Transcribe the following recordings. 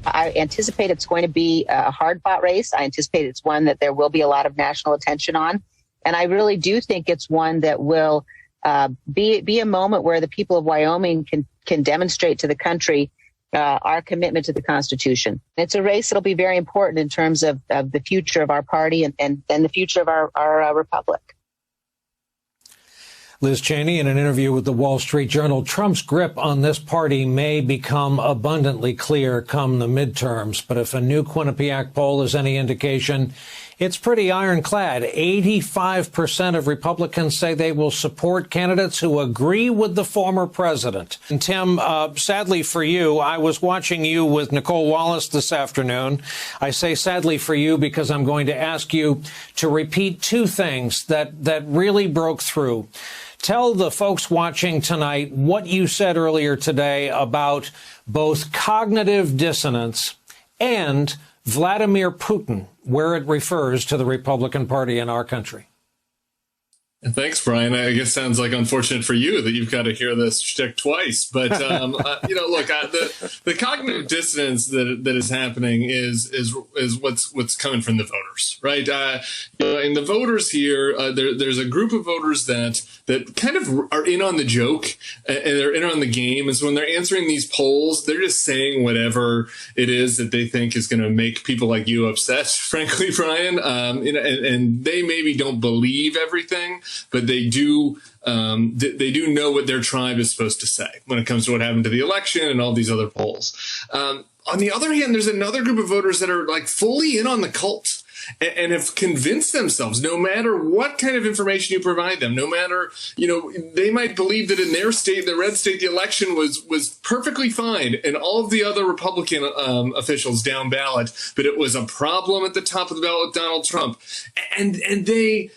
I anticipate it's going to be a hard-fought race. I anticipate it's one that there will be a lot of national attention on. And I really do think it's one that will be a moment where the people of Wyoming can demonstrate to the country our commitment to the Constitution. It's a race that'll be very important in terms of the future of our party and the future of our republic. Liz Cheney, in an interview with the Wall Street Journal, Trump's grip on this party may become abundantly clear come the midterms. But if a new Quinnipiac poll is any indication, it's pretty ironclad. 85% of Republicans say they will support candidates who agree with the former president. And Tim, sadly for you, I was watching you with Nicole Wallace this afternoon. I say sadly for you because I'm going to ask you to repeat two things that really broke through. Tell the folks watching tonight what you said earlier today about both cognitive dissonance and Vladimir Putin, where it refers to the Republican Party in our country. Thanks, Brian. I guess it sounds like unfortunate for you that you've got to hear this shtick twice. But, look, the cognitive dissonance that is happening is what's coming from the voters, right? And the voters here, there's a group of voters that kind of are in on the joke and they're in on the game. And so when they're answering these polls, they're just saying whatever it is that they think is going to make people like you upset, frankly, Brian. And they maybe don't believe everything, but they do know what their tribe is supposed to say when it comes to what happened to the election and all these other polls. On the other hand, there's another group of voters that are like fully in on the cult and have convinced themselves, no matter what kind of information you provide them, no matter, they might believe that in their state, the red state, the election was perfectly fine and all of the other Republican officials down ballot, but it was a problem at the top of the ballot with Donald Trump. And they...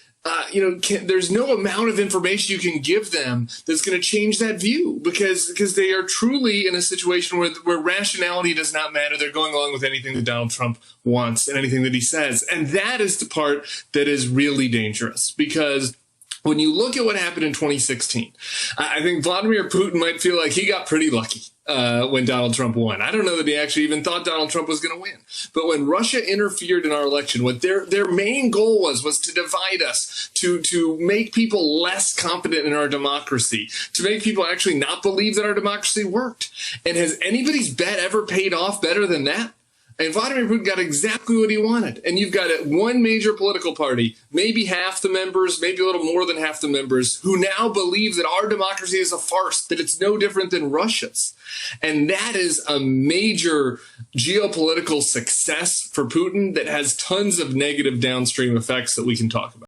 there's no amount of information you can give them that's going to change that view because they are truly in a situation where rationality does not matter. They're going along with anything that Donald Trump wants and anything that he says. And that is the part that is really dangerous because when you look at what happened in 2016, I think Vladimir Putin might feel like he got pretty lucky when Donald Trump won. I don't know that he actually even thought Donald Trump was going to win. But when Russia interfered in our election, what their main goal was to divide us, to make people less confident in our democracy, to make people actually not believe that our democracy worked. And has anybody's bet ever paid off better than that? And Vladimir Putin got exactly what he wanted. And you've got one major political party, maybe half the members, maybe a little more than half the members, who now believe that our democracy is a farce, that it's no different than Russia's. And that is a major geopolitical success for Putin that has tons of negative downstream effects that we can talk about.